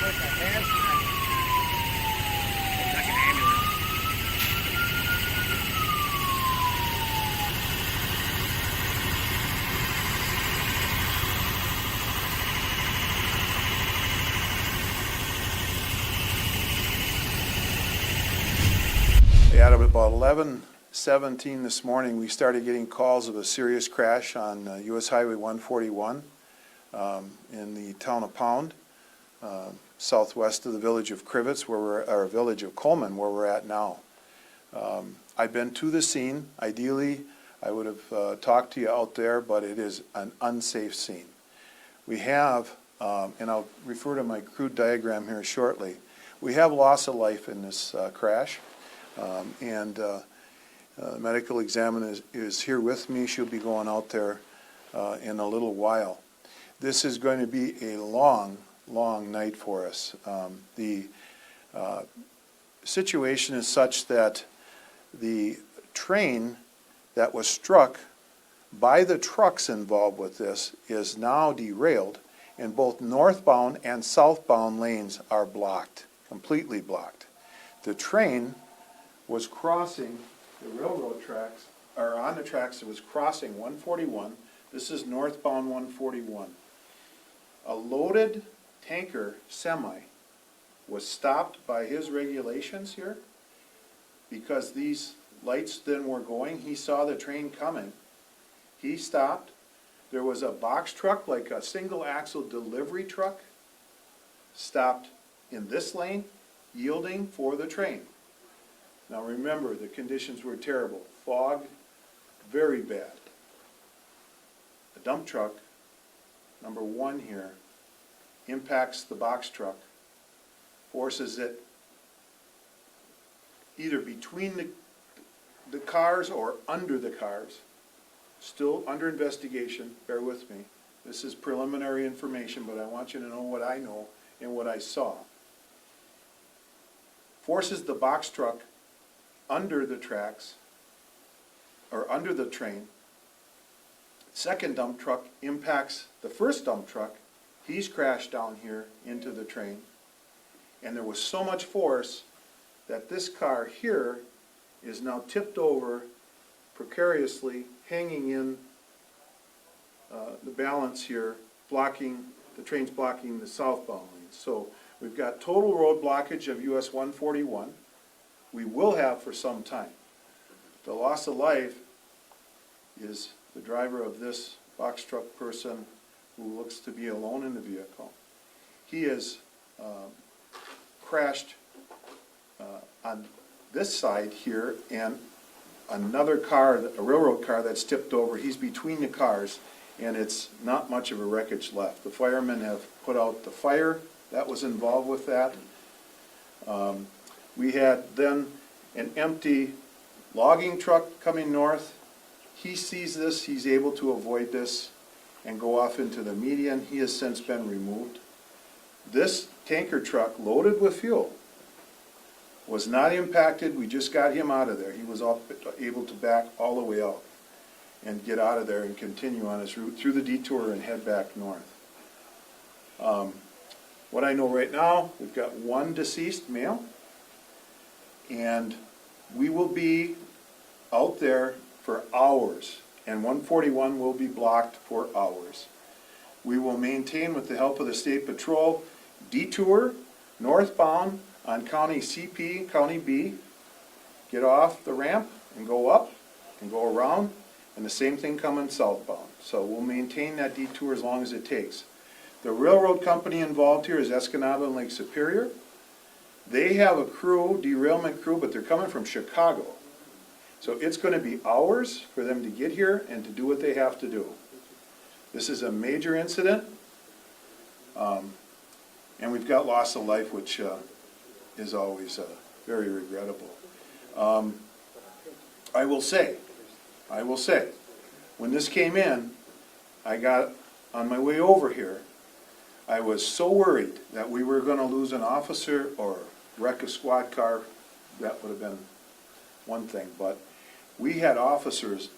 with a hazmat. It's like an ambulance. At about 11:17 this morning, we started getting calls of a serious crash on US Highway 141 in the town of Pound, southwest of the village of Crivets, or village of Coleman, where we're at now. I've been to the scene. Ideally, I would have talked to you out there, but it is an unsafe scene. We have, and I'll refer to my crude diagram here shortly, we have loss of life in this crash. The medical examiner is here with me. She'll be going out there in a little while. This is going to be a long, long night for us. The situation is such that the train that was struck by the trucks involved with this is now derailed, and both northbound and southbound lanes are blocked, completely blocked. The train was crossing the railroad tracks, or on the tracks, it was crossing 141. This is northbound 141. A loaded tanker semi was stopped by his regulations here because these lights then were going. He saw the train coming. He stopped. There was a box truck, like a single axle delivery truck, stopped in this lane, yielding for the train. Now remember, the conditions were terrible. Fog, very bad. The dump truck, number one here, impacts the box truck, forces it either between the cars or under the cars. Still under investigation, bear with me. This is preliminary information, but I want you to know what I know and what I saw. Forces the box truck under the tracks, or under the train. Second dump truck impacts the first dump truck. He's crashed down here into the train. And there was so much force that this car here is now tipped over precariously, hanging in the balance here, blocking, the train's blocking the southbound lanes. So we've got total road blockage of US 141. We will have for some time. The loss of life is the driver of this box truck person who looks to be alone in the vehicle. He is crashed on this side here, and another car, a railroad car that's tipped over, he's between the cars, and it's not much of a wreckage left. The firemen have put out the fire that was involved with that. We had then an empty logging truck coming north. He sees this, he's able to avoid this and go off into the median. He has since been removed. This tanker truck loaded with fuel was not impacted. We just got him out of there. He was able to back all the way out and get out of there and continue on his route through the detour and head back north. What I know right now, we've got one deceased male, and we will be out there for hours, and 141 will be blocked for hours. We will maintain, with the help of the State Patrol, detour northbound on County CP, County B, get off the ramp and go up and go around, and the same thing coming southbound. So we'll maintain that detour as long as it takes. The railroad company involved here is Escanaba and Lake Superior. They have a crew, derailment crew, but they're coming from Chicago. So it's going to be hours for them to get here and to do what they have to do. This is a major incident, and we've got loss of life, which is always very regrettable. I will say, when this came in, I got on my way over here, I was so worried that we were going to lose an officer or wreck a squad car. That would have been one thing, but we had officers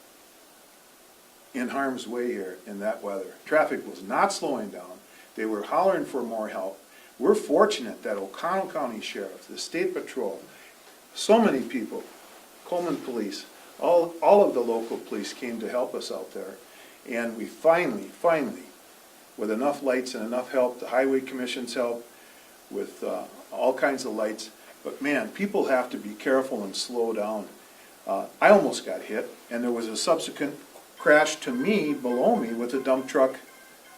in harm's way here in that weather. Traffic was not slowing down. They were hollering for more help. We're fortunate that O'Connell County Sheriff, the State Patrol, so many people, Coleman Police, all of the local police came to help us out there. And we finally, with enough lights and enough help, the Highway Commission's help, with all kinds of lights. But man, people have to be careful and slow down. I almost got hit, and there was a subsequent crash to me, below me, with a dump truck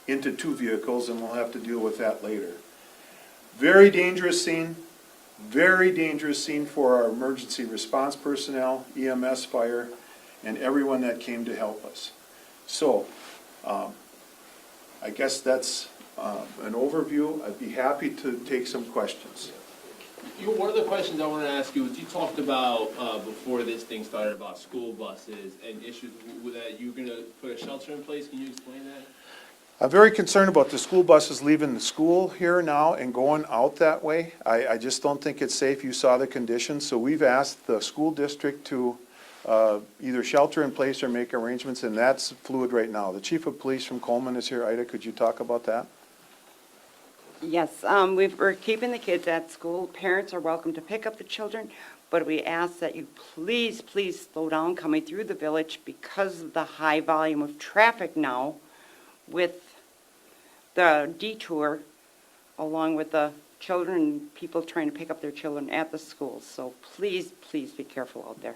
into two vehicles, and we'll have to deal with that later. Very dangerous scene for our emergency response personnel, EMS, fire, and everyone that came to help us. So, I guess that's an overview. I'd be happy to take some questions. One of the questions I want to ask you is, you talked about, before this thing started, about school buses and issues with that. You're going to put a shelter in place. Can you explain that? I'm very concerned about the school buses leaving the school here now and going out that way. I just don't think it's safe. You saw the conditions. So we've asked the school district to either shelter in place or make arrangements, and that's fluid right now. The chief of police from Coleman is here. Ida, could you talk about that? Yes, we're keeping the kids at school. Parents are welcome to pick up the children, but we ask that you please slow down coming through the village because of the high volume of traffic now with the detour, along with the children, people trying to pick up their children at the schools. So please be careful out there.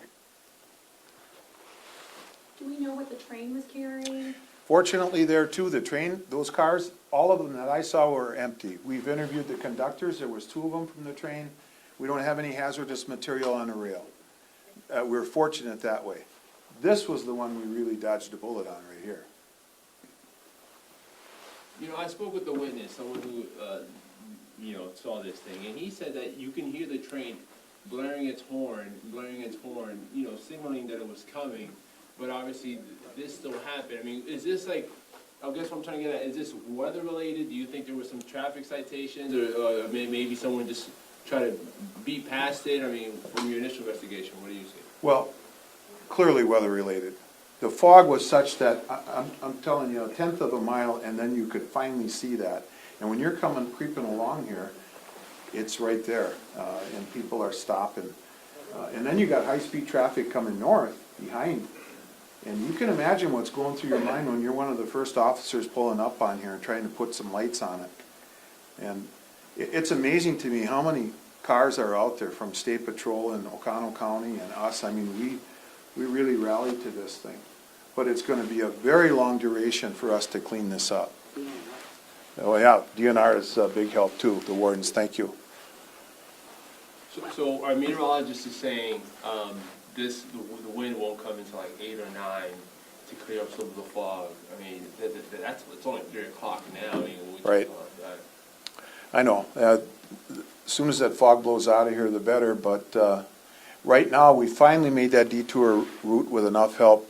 Do we know what the train was carrying? Fortunately, there too, the train, those cars, all of them that I saw were empty. We've interviewed the conductors. There was 2 of them from the train. We don't have any hazardous material on the rail. We're fortunate that way. This was the one we really dodged a bullet on right here. You know, I spoke with the witness, someone who, saw this thing, and he said that you can hear the train blaring its horn, signaling that it was coming, but obviously this still happened. I mean, is this like, I guess what I'm trying to get at, is this weather related? Do you think there was some traffic citations, or maybe someone just tried to beat past it? I mean, from your initial investigation, what do you see? Well, clearly weather related. The fog was such that, I'm telling you, 1/10 of a mile, and then you could finally see that. And when you're creeping along here, it's right there, and people are stopping. And then you got high-speed traffic coming north behind. And you can imagine what's going through your mind when you're one of the first officers pulling up on here and trying to put some lights on it. And it's amazing to me how many cars are out there from State Patrol and O'Connell County and us. I mean, we really rallied to this thing. But it's going to be a very long duration for us to clean this up. Oh yeah, DNR is a big help too, the wardens, thank you. So our meteorologist is saying, the wind won't come until like 8 or 9 to clear up some of the fog. I mean, it's only 3 o'clock now. I mean, Right. I know. As soon as that fog blows out of here, the better. But right now, we finally made that detour route with enough help,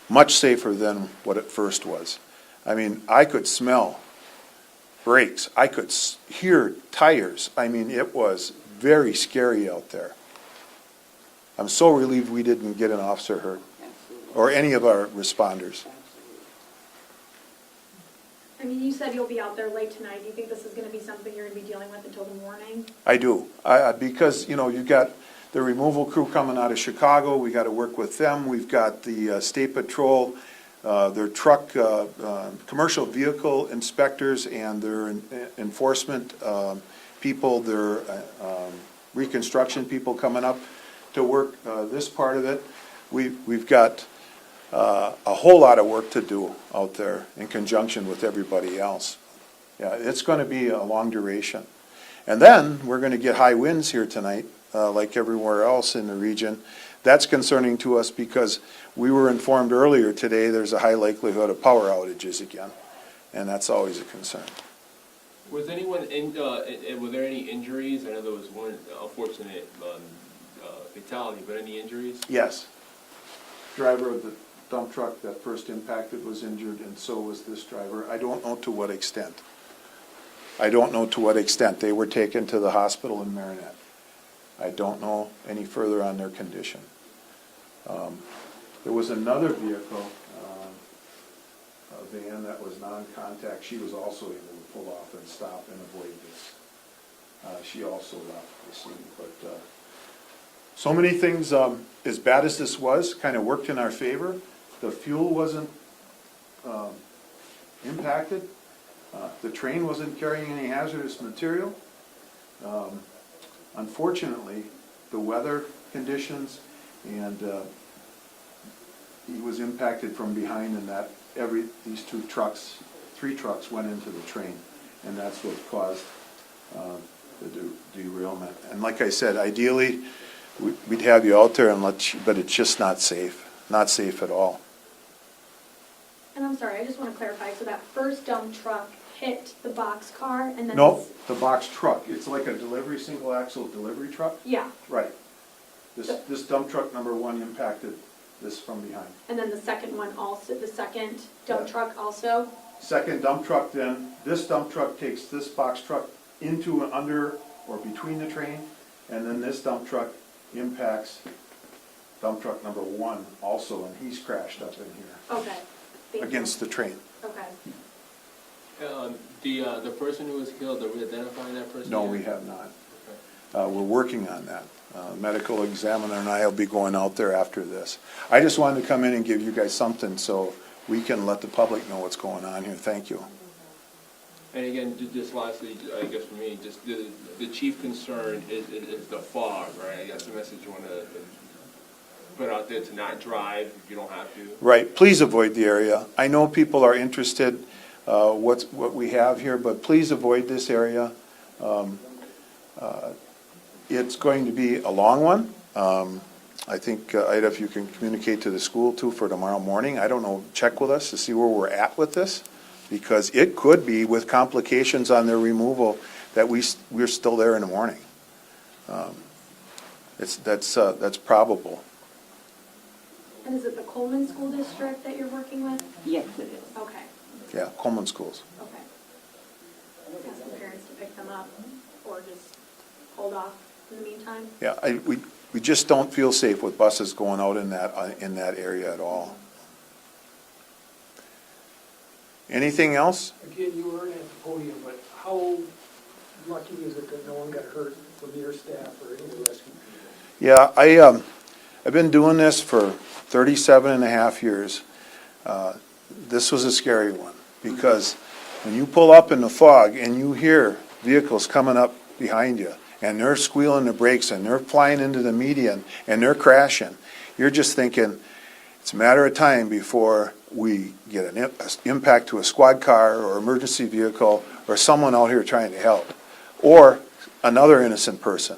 much safer than what it first was. I mean, I could smell brakes. I could hear tires. I mean, it was very scary out there. I'm so relieved we didn't get an officer hurt, or any of our responders. I mean, you said you'll be out there late tonight. Do you think this is going to be something you're going to be dealing with until the morning? I do, because, you've got the removal crew coming out of Chicago, we got to work with them, we've got the State Patrol, their truck, commercial vehicle inspectors and their enforcement people, their reconstruction people coming up to work this part of it. We've got a whole lot of work to do out there in conjunction with everybody else. Yeah, it's going to be a long duration. And then we're going to get high winds here tonight, like everywhere else in the region. That's concerning to us because we were informed earlier today there's a high likelihood of power outages again, and that's always a concern. Was anyone were there any injuries? I know there was one unfortunate fatality, but any injuries? Yes. Driver of the dump truck that first impacted was injured, and so was this driver. I don't know to what extent. They were taken to the hospital in Marinette. I don't know any further on their condition. There was another vehicle, a van that was non-contact. She was also able to pull off and stop and avoid this. She also left the scene, but, so many things, as bad as this was, kind of worked in our favor. The fuel wasn't, impacted. The train wasn't carrying any hazardous material. Unfortunately, the weather conditions and, he was impacted from behind in that these three trucks went into the train, and that's what caused the derailment. And like I said, ideally, we'd have you out there and but it's just not safe at all. And I'm sorry, I just want to clarify, so that first dump truck hit the box car and then? No, the box truck, it's like a single axle delivery truck. Yeah, Right. This dump truck number one impacted this from behind. and then the second one also, the second dump Yeah. truck also? Second dump truck then, this dump truck takes this box truck into and under or between the train, and then this dump truck impacts dump truck number one also, and he's crashed up in here Okay, thank you. against the train. Okay. The person who was killed, are we identifying that person? No, yet? we have not. Okay. We're working on that. Medical examiner and I will be going out there after this. I just wanted to come in and give you guys something so we can let the public know what's going on here. Thank you. And again, just lastly, I guess for me, just the chief concern is the fog, right? I guess the message you want to put out there to not drive if you don't have to. Right, please avoid the area. I know people are interested, what we have here, but please avoid this area. It's going to be a long one. I think, Ida, if you can communicate to the school too for tomorrow morning, I don't know, check with us to see where we're at with this, because it could be with complications on their removal that we're still there in the morning. That's probable. And is it the Coleman School District that you're working with? Yes, it is. Okay, Yeah, Coleman Schools. okay. Ask the parents to pick them up or just hold off in the meantime? Yeah, we just don't feel safe with buses going out in that area at all. Anything else? Again, you weren't at the podium, but how lucky is it that no one got hurt from your staff or any of the rescue people? Yeah, I've been doing this for 37 and a half years. This was a scary one, because when you pull up in the fog and you hear vehicles coming up behind you, and they're squealing the brakes, and they're flying into the median, and they're crashing, you're just thinking, it's a matter of time before we get an impact to a squad car or emergency vehicle or someone out here trying to help, or another innocent person.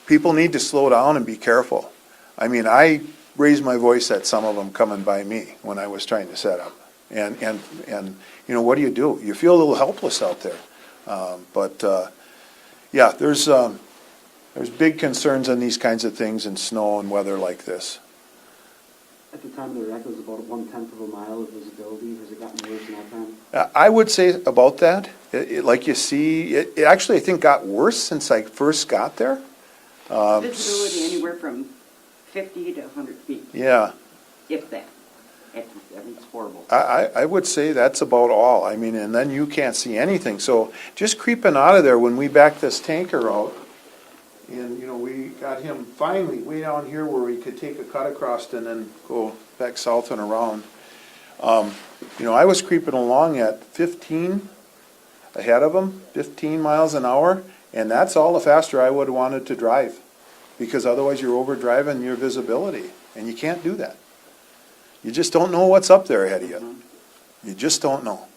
People need to slow down and be careful. I mean, I raised my voice at some of them coming by me when I was trying to set up. And you know, what do? You feel a little helpless out there. Yeah, there's big concerns on these kinds of things in snow and weather like this. At the time of the wreck, it was about 1/10 of a mile of visibility. Has it gotten worse in that time? I would say about that, like you see, it actually I think got worse since I first got there. Visibility anywhere from 50 to 100 feet, Yeah. if that. It's horrible. I would say that's about all. I mean, and then you can't see anything. So just creeping out of there when we backed this tanker out, and, you know, we got him finally way down here where we could take a cut across and then go back south and around. You know, I was creeping along at 15 ahead of him, 15 miles an hour, and that's all the faster I would have wanted to drive, because otherwise you're overdriving your visibility, and you can't do that. You just don't know what's up there ahead of you. You just don't know.